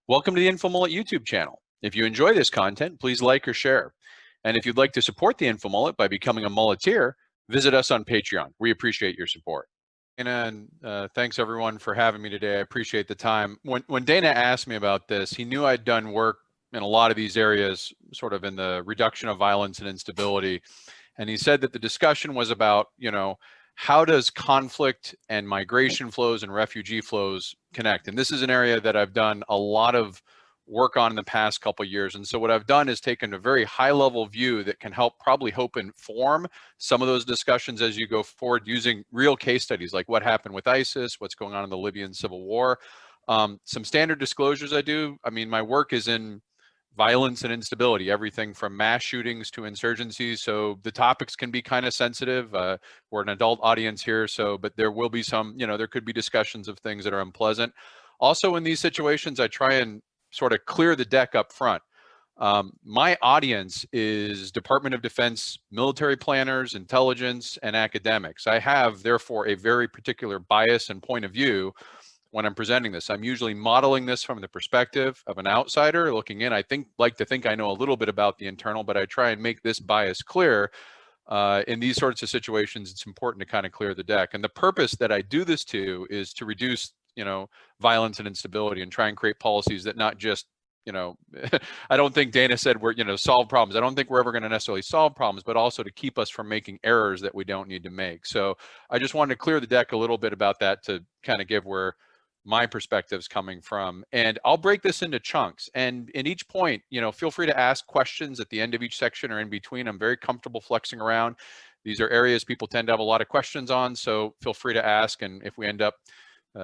Welcome to the InfoMullet YouTube channel. If you enjoy this content, please like or share. And if you'd like to support the InfoMullet by becoming a mulleteer, visit us on Patreon. We appreciate your support. And thanks everyone for having me today. I appreciate the time. When Dana asked me about this, he knew I'd done work in a lot of these areas, sort of in the reduction of violence and instability. And he said that the discussion was about, how does conflict and migration flows and refugee flows connect? And this is an area that I've done a lot of work on in the past couple of years. And so what I've done is taken a very high level view that can probably help inform some of those discussions as you go forward using real case studies like what happened with ISIS, what's going on in the Libyan civil war. Some standard disclosures I do. I mean, my work is in violence and instability, everything from mass shootings to insurgencies. So the topics can be kind of sensitive. We're an adult audience here, but there will be some, there could be discussions of things that are unpleasant. Also in these situations, I try and sort of clear the deck up front. My audience is Department of Defense military planners, intelligence, and academics. I have, therefore, a very particular bias and point of view when I'm presenting this. I'm usually modeling this from the perspective of an outsider looking in. I like to think I know a little bit about the internal, but I try and make this bias clear. In these sorts of situations, it's important to kind of clear the deck. And the purpose that I do this to is to reduce, violence and instability and try and create policies that not just, I don't think Dana said we're, solve problems. I don't think we're ever going to necessarily solve problems, but also to keep us from making errors that we don't need to make. So I just wanted to clear the deck a little bit about that to kind of give where my perspective's coming from. And I'll break this into chunks. And in each point, feel free to ask questions at the end of each section or in between. I'm very comfortable flexing around. These are areas people tend to have a lot of questions on, so feel free to ask. And if we end up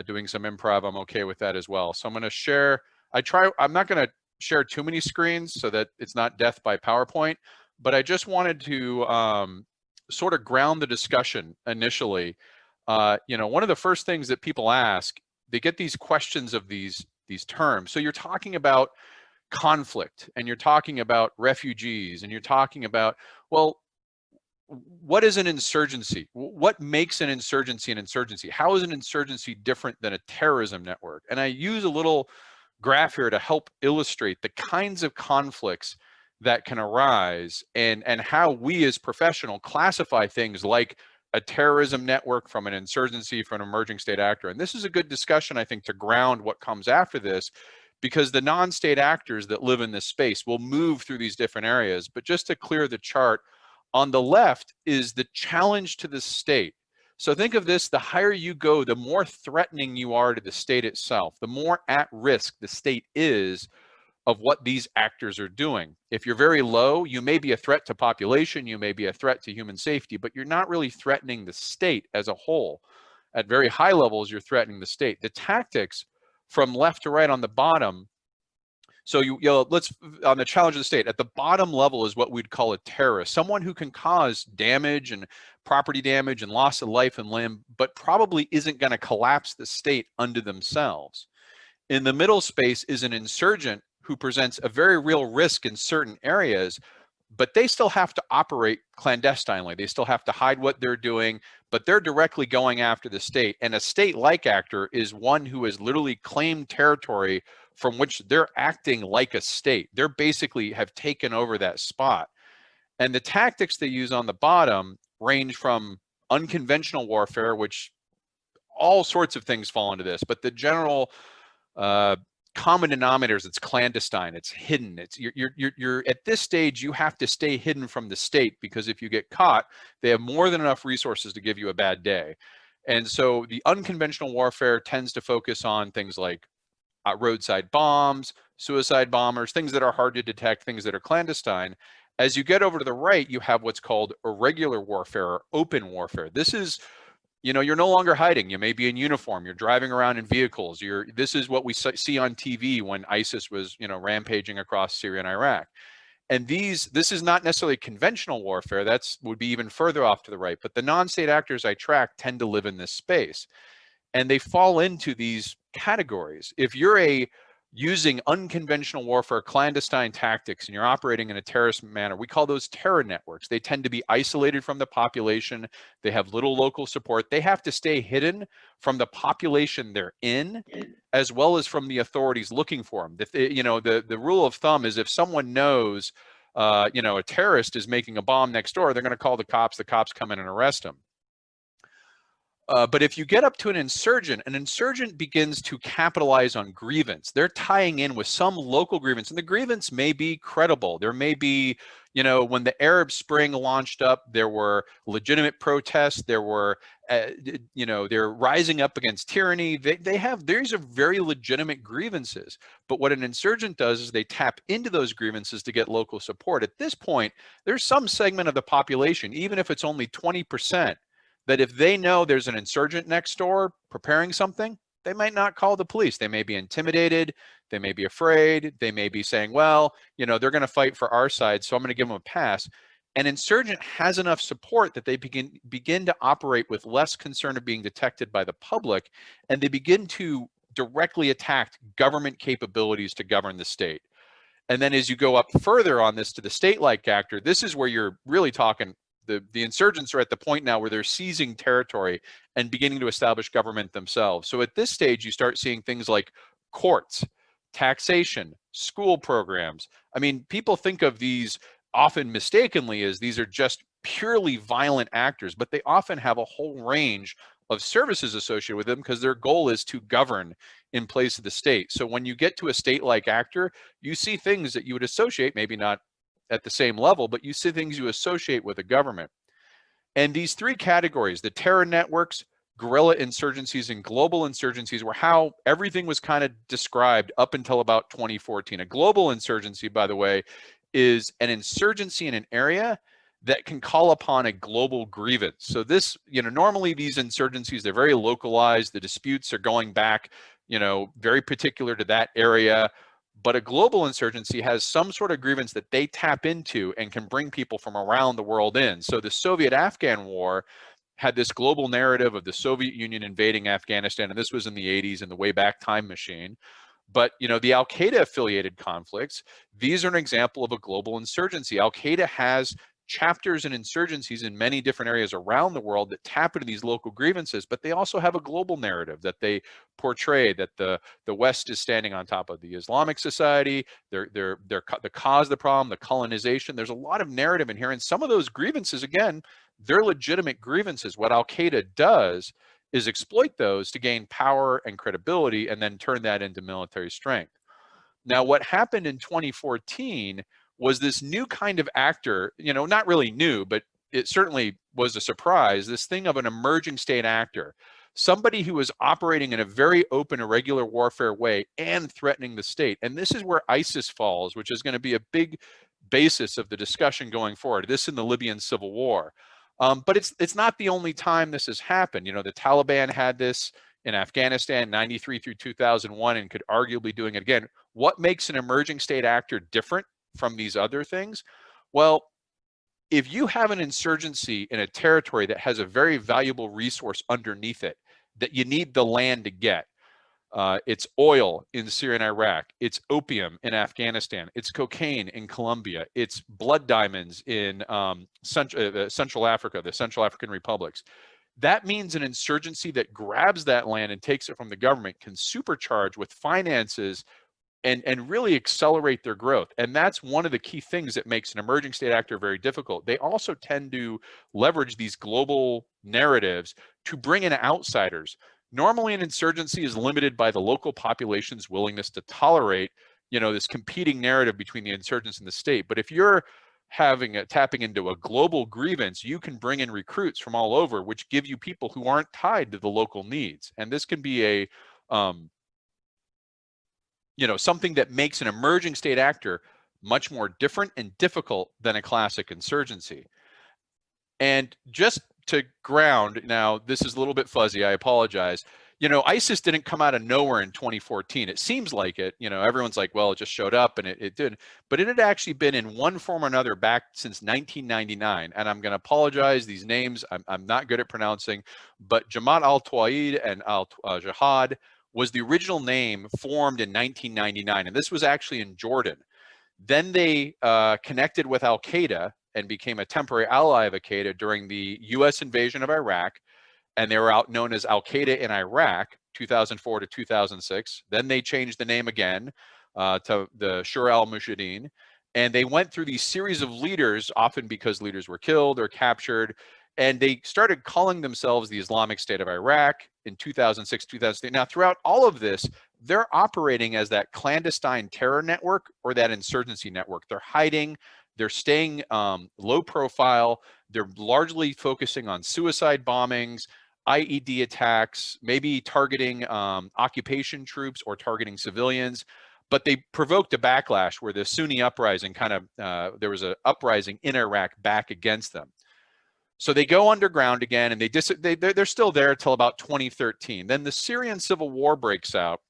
doing some improv, I'm okay with that as well. So I'm going to share. I'm not going to share too many screens so that it's not death by PowerPoint, but I just wanted to sort of ground the discussion initially. One of the first things that people ask, they get these questions of these terms. So you're talking about conflict, and you're talking about refugees, and you're talking about, well, what is an insurgency? What makes an insurgency an insurgency? How is an insurgency different than a terrorism network? And I use a little graph here to help illustrate the kinds of conflicts that can arise and how we as professionals classify things like a terrorism network from an insurgency, from an emerging state actor. And this is a good discussion, I think, to ground what comes after this, because the non-state actors that live in this space will move through these different areas. But just to clear the chart, on the left is the challenge to the state. So think of this, the higher you go, the more threatening you are to the state itself, the more at risk the state is of what these actors are doing. If you're very low, you may be a threat to population, you may be a threat to human safety, but you're not really threatening the state as a whole. At very high levels, you're threatening the state. The tactics from left to right on the bottom, so let's, on the challenge of the state, at the bottom level is what we'd call a terrorist, someone who can cause damage and property damage and loss of life and limb, but probably isn't going to collapse the state unto themselves. In the middle space is an insurgent who presents a very real risk in certain areas, but they still have to operate clandestinely. They still have to hide what they're doing, but they're directly going after the state. And a state-like actor is one who has literally claimed territory from which they're acting like a state. They're basically have taken over that spot. And the tactics they use on the bottom range from unconventional warfare, which all sorts of things fall into this, but the general common denominators, it's clandestine, it's hidden. It's you're at this stage, you have to stay hidden from the state, because if you get caught, they have more than enough resources to give you a bad day. And so the unconventional warfare tends to focus on things like roadside bombs, suicide bombers, things that are hard to detect, things that are clandestine. As you get over to the right, you have what's called irregular warfare or open warfare. This is, you're no longer hiding. You may be in uniform. You're driving around in vehicles. This is what we see on TV when ISIS was, rampaging across Syria and Iraq. And this is not necessarily conventional warfare. Would be even further off to the right. But the non-state actors I track tend to live in this space, and they fall into these categories. If you're a using unconventional warfare, clandestine tactics, and you're operating in a terrorist manner, we call those terror networks. They tend to be isolated from the population. They have little local support. They have to stay hidden from the population they're in, as well as from the authorities looking for them. The rule of thumb is if someone knows, a terrorist is making a bomb next door, they're going to call the cops come in and arrest them. But if you get up to an insurgent begins to capitalize on grievance. They're tying in with some local grievance, and the grievance may be credible. There may be, when the Arab Spring launched up, there were legitimate protests. There were, they're rising up against tyranny. These are very legitimate grievances. But what an insurgent does is they tap into those grievances to get local support. At this point, there's some segment of the population, even if it's only 20%, that if they know there's an insurgent next door preparing something, they might not call the police. They may be intimidated. They may be afraid. They may be saying, well, they're going to fight for our side, so I'm going to give them a pass. An insurgent has enough support that they begin to operate with less concern of being detected by the public, and they begin to directly attack government capabilities to govern the state. And then as you go up further on this to the state-like actor, this is where you're really talking. The insurgents are at the point now where they're seizing territory and beginning to establish government themselves. So at this stage, you start seeing things like courts, taxation, school programs. I mean, people think of these often mistakenly as these are just purely violent actors, but they often have a whole range of services associated with them because their goal is to govern in place of the state. So when you get to a state-like actor, you see things that you would associate, maybe not at the same level, but you see things you associate with a government. And these three categories, the terror networks, guerrilla insurgencies, and global insurgencies, were how everything was kind of described up until about 2014. A global insurgency, by the way, is an insurgency in an area that can call upon a global grievance. So this, normally these insurgencies, they're very localized. The disputes are going back, very particular to that area. But a global insurgency has some sort of grievance that they tap into and can bring people from around the world in. So the Soviet-Afghan War had this global narrative of the Soviet Union invading Afghanistan, and this was in the 80s in the Wayback Time Machine. But, the Al-Qaeda affiliated conflicts, these are an example of a global insurgency. Al-Qaeda has chapters and insurgencies in many different areas around the world that tap into these local grievances, but they also have a global narrative that they portray, that the West is standing on top of the Islamic society, they're the cause of the problem, the colonization. There's a lot of narrative in here, and some of those grievances, again, they're legitimate grievances. What Al-Qaeda does is exploit those to gain power and credibility and then turn that into military strength. Now, what happened in 2014 was this new kind of actor, not really new, but it certainly was a surprise, this thing of an emerging state actor, somebody who was operating in a very open, irregular warfare way and threatening the state. And this is where ISIS falls, which is going to be a big basis of the discussion going forward, this in the Libyan civil war. But it's not the only time this has happened. The Taliban had this in Afghanistan, 93 through 2001, and could arguably doing it again. What makes an emerging state actor different from these other things? Well, if you have an insurgency in a territory that has a very valuable resource underneath it that you need the land to get, it's oil in Syria and Iraq, it's opium in Afghanistan, it's cocaine in Colombia, it's blood diamonds in Central Africa, the Central African republics. That means an insurgency that grabs that land and takes it from the government can supercharge with finances and really accelerate their growth. And that's one of the key things that makes an emerging state actor very difficult. They also tend to leverage these global narratives to bring in outsiders. Normally, an insurgency is limited by the local population's willingness to tolerate, this competing narrative between the insurgents and the state. But if you're tapping into a global grievance, you can bring in recruits from all over, which give you people who aren't tied to the local needs. And this can be a something that makes an emerging state actor much more different and difficult than a classic insurgency. And just to ground, now this is a little bit fuzzy, I apologize. ISIS didn't come out of nowhere in 2014. It seems like it, everyone's like, well, it just showed up, and it did. But it had actually been in one form or another back since 1999. And I'm going to apologize, these names I'm not good at pronouncing, but Jamaat al-Tawhid and al-Jihad was the original name formed in 1999, and this was actually in Jordan. Then they connected with Al-Qaeda and became a temporary ally of Al-Qaeda during the US invasion of Iraq, and they were out known as Al-Qaeda in Iraq, 2004 to 2006. Then they changed the name again to the Shura al-Mujahideen, and they went through these series of leaders, often because leaders were killed or captured, and they started calling themselves the Islamic State of Iraq in 2006, 2008. Now, throughout all of this, they're operating as that clandestine terror network or that insurgency network. They're hiding, they're staying low profile, they're largely focusing on suicide bombings, IED attacks, maybe targeting occupation troops or targeting civilians. But they provoked a backlash where the Sunni uprising there was an uprising in Iraq back against them. So they go underground again, and they're still there till about 2013. Then the Syrian civil war breaks out,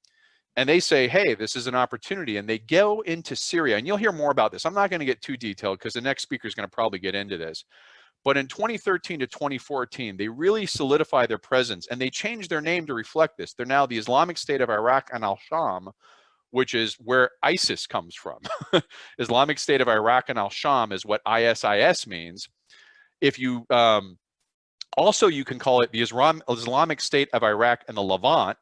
and they say, hey, this is an opportunity, and they go into Syria. And you'll hear more about this. I'm not going to get too detailed because the next speaker is going to probably get into this. But in 2013 to 2014, they really solidify their presence, and they change their name to reflect this. They're now the Islamic State of Iraq and Al-Sham, which is where ISIS comes from. Islamic State of Iraq and Al-Sham is what ISIS means. If you also, you can call it the Islamic State of Iraq and the Levant.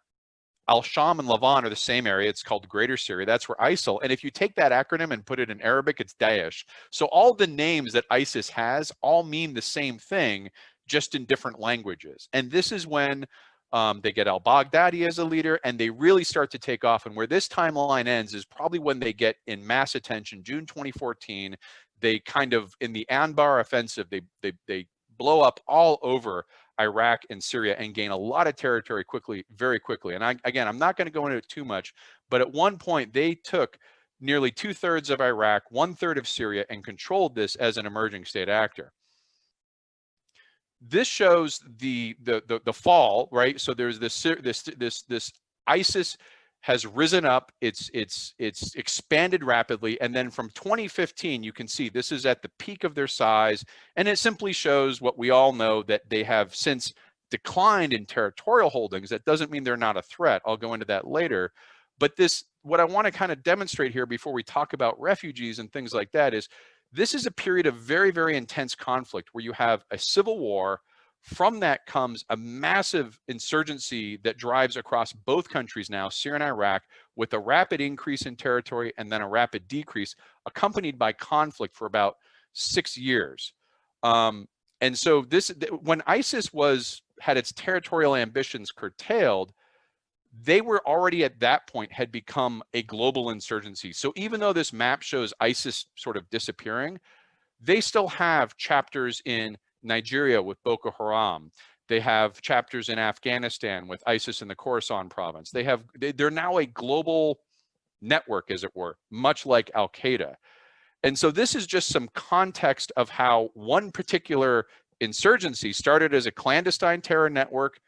Al-Sham and Levant are the same area. It's called Greater Syria. That's where ISIL. And if you take that acronym and put it in Arabic, it's Daesh. So all the names that ISIS has all mean the same thing, just in different languages. And this is when they get al-Baghdadi as a leader, and they really start to take off. And where this timeline ends is probably when they get in mass attention, June 2014. They kind of, in the Anbar offensive, they blow up all over Iraq and Syria and gain a lot of territory very quickly. And again, I'm not going to go into it too much, but at one point they took nearly 2/3 of Iraq, 1/3 of Syria, and controlled this as an emerging state actor. This shows the fall, right? So there's this ISIS has risen up, it's expanded rapidly, and then from 2015, you can see this is at the peak of their size, and it simply shows what we all know, that they have since declined in territorial holdings. That doesn't mean they're not a threat. I'll go into that later. But what I want to kind of demonstrate here before we talk about refugees and things like that is, this is a period of very, very intense conflict where you have a civil war. From that comes a massive insurgency that drives across both countries now, Syria and Iraq, with a rapid increase in territory and then a rapid decrease, accompanied by conflict for about 6 years. And so when ISIS had its territorial ambitions curtailed, they were already at that point had become a global insurgency. So even though this map shows ISIS sort of disappearing, they still have chapters in Nigeria with Boko Haram. They have chapters in Afghanistan with ISIS in the Khorasan province. They're now a global network, as it were, much like Al-Qaeda. And so this is just some context of how one particular insurgency started as a clandestine terror network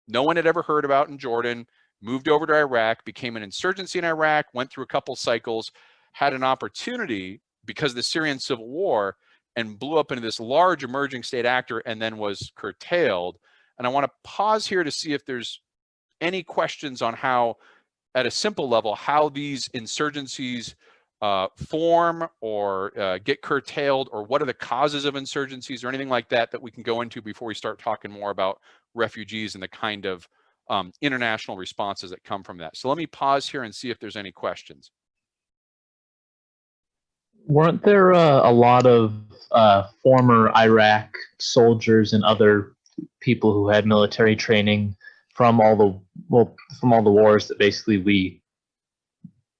no one had ever heard about in Jordan, moved over to Iraq, became an insurgency in Iraq, went through a couple cycles, had an opportunity because of the Syrian civil war, and blew up into this large emerging state actor, and then was curtailed. And I want to pause here to see if there's any questions on how, at a simple level, how these insurgencies form or get curtailed, or what are the causes of insurgencies, or anything like that we can go into before we start talking more about refugees and the kind of international responses that come from that. So let me pause here and see if there's any questions. Weren't there a lot of former Iraq soldiers and other people who had military training from all the wars that basically we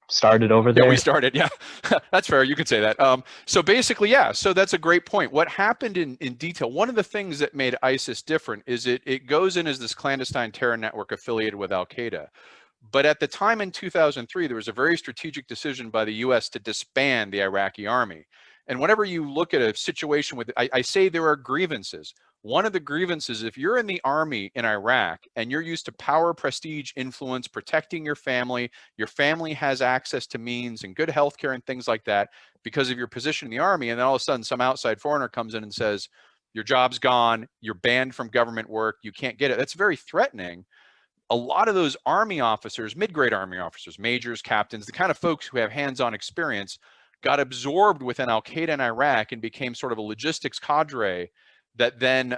started over there? Yeah, we started. Yeah, that's fair. You could say that. So basically, yeah. So that's a great point. What happened in detail? One of the things that made ISIS different is it goes in as this clandestine terror network affiliated with Al-Qaeda. But at the time in 2003, there was a very strategic decision by the U.S. to disband the Iraqi army. And whenever you look at a situation with, I say there are grievances. One of the grievances, if you're in the army in Iraq and you're used to power, prestige, influence, protecting your family has access to means and good health care and things like that because of your position in the army, and then all of a sudden some outside foreigner comes in and says, your job's gone, you're banned from government work, you can't get it. That's very threatening. a lot of those Army officers, mid-grade Army officers, majors, captains, the kind of folks who have hands-on experience, got absorbed within Al-Qaeda in Iraq and became sort of a logistics cadre that then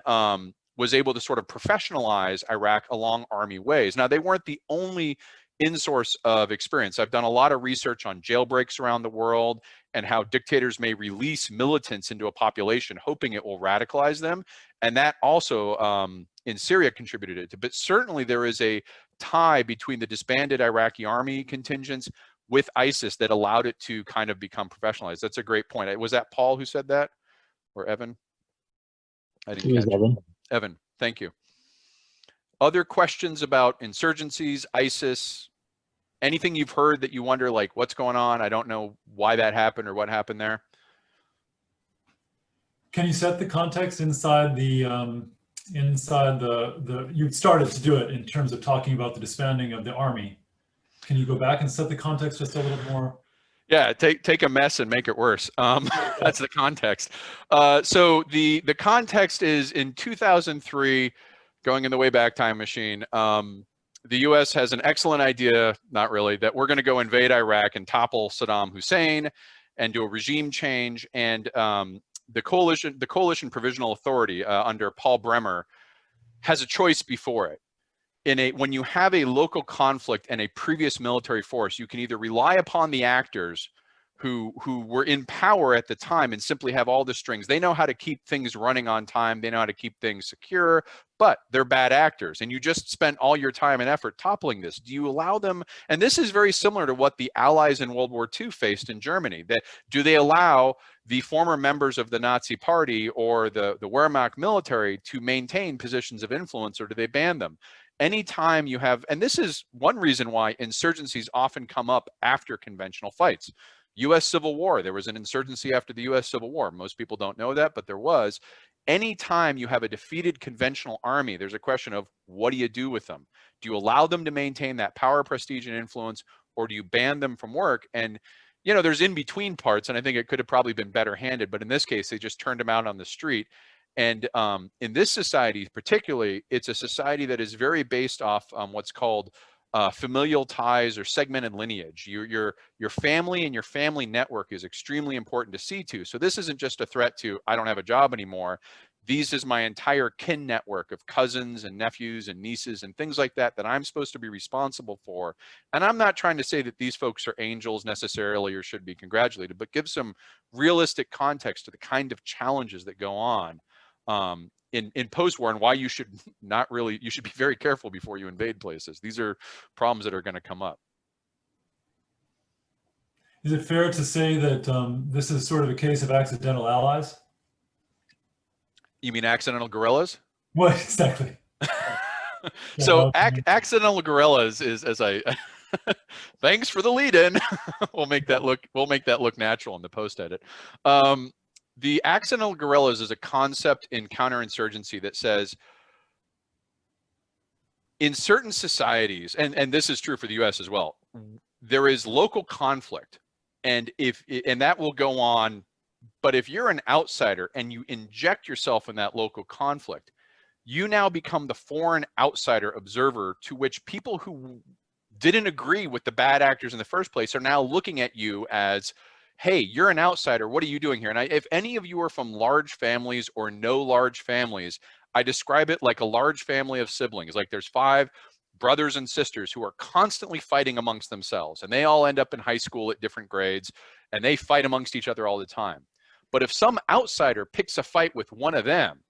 was able to sort of professionalize Iraq along Army ways. Now, they weren't the only in-source of experience. I've done a lot of research on jailbreaks around the world and how dictators may release militants into a population hoping it will radicalize them. And that also in Syria contributed to it. But certainly there is a tie between the disbanded Iraqi army contingents with ISIS that allowed it to kind of become professionalized. That's a great point. Was that Paul who said that, or Evan? I didn't catch it. Evan, thank you. Other questions about insurgencies, ISIS, anything you've heard that you wonder, like, what's going on? I don't know why that happened or what happened there. Can you set the context inside the you started to do it in terms of talking about the disbanding of the army. Can you go back and set the context just a little more? Yeah, take a mess and make it worse. That's the context. So the context is in 2003, going in the Wayback Time Machine. The U.S. has an excellent idea, not really, that we're going to go invade Iraq and topple Saddam Hussein and do a regime change. And the Coalition Provisional Authority under Paul Bremer has a choice before it. When you have a local conflict and a previous military force, you can either rely upon the actors who were in power at the time and simply have all the strings. They know how to keep things running on time. They know how to keep things secure, but they're bad actors. And you just spent all your time and effort toppling this. Do you allow them? And this is very similar to what the Allies in World War II faced in Germany. Do they allow the former members of the Nazi Party or the Wehrmacht military to maintain positions of influence, or do they ban them? Anytime you have, and this is one reason why insurgencies often come up after conventional fights. U.S. Civil War, there was an insurgency after the U.S. Civil War. Most people don't know that, but there was. Anytime you have a defeated conventional army, there's a question of what do you do with them? Do you allow them to maintain that power, prestige, and influence, or do you ban them from work? And, you know, there's in-between parts, and I think it could have probably been better handed, but in this case, they just turned them out on the street. And in this society particularly, it's a society that is very based off what's called familial ties or segmented lineage. Your family and your family network is extremely important to see to. So this isn't just a threat to, I don't have a job anymore. These is my entire kin network of cousins and nephews and nieces and things like that that I'm supposed to be responsible for. And I'm not trying to say that these folks are angels necessarily or should be congratulated, but give some realistic context to the kind of challenges that go on in post-war, and why you should you should be very careful before you invade places. These are problems that are going to come up. Is it fair to say that this is sort of a case of accidental allies? You mean accidental guerrillas? What exactly? So accidental guerrillas is, as I thanks for the lead-in. we'll make that look natural in the post-edit. The accidental guerrillas is a concept in counterinsurgency that says in certain societies, and this is true for the US as well, there is local conflict, and that will go on, but if you're an outsider and you inject yourself in that local conflict, you now become the foreign outsider observer to which people who didn't agree with the bad actors in the first place are now looking at you as, hey, you're an outsider. What are you doing here? And if any of you are from large families or no large families, I describe it like a large family of siblings. Like there's 5 brothers and sisters who are constantly fighting amongst themselves, and they all end up in high school at different grades, and they fight amongst each other all the time. But if some outsider picks a fight with one of them,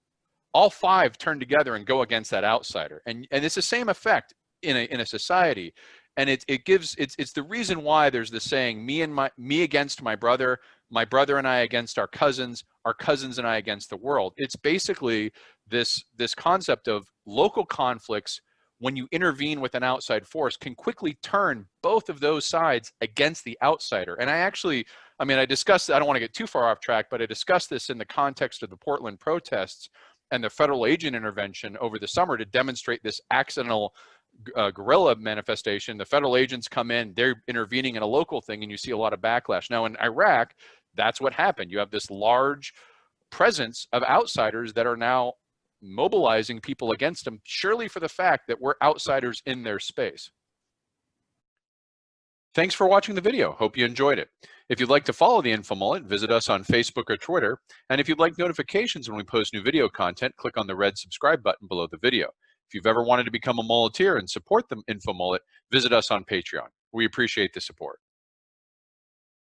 all 5 turn together and go against that outsider. And it's the same effect in a society. And it's the reason why there's the saying, me against my brother and I against our cousins and I against the world. It's basically this concept of local conflicts, when you intervene with an outside force, can quickly turn both of those sides against the outsider. And I discussed, I don't want to get too far off track, but I discussed this in the context of the Portland protests and the federal agent intervention over the summer to demonstrate this accidental guerrilla manifestation. The federal agents come in, they're intervening in a local thing, and you see a lot of backlash. Now in Iraq, that's what happened. You have this large presence of outsiders that are now mobilizing people against them, surely for the fact that we're outsiders in their space. Thanks for watching the video. Hope you enjoyed it. If you'd like to follow the InfoMullet, visit us on Facebook or Twitter. And if you'd like notifications when we post new video content, click on the red subscribe button below the video. If you've ever wanted to become a muleteer and support the InfoMullet, visit us on Patreon. We appreciate the support.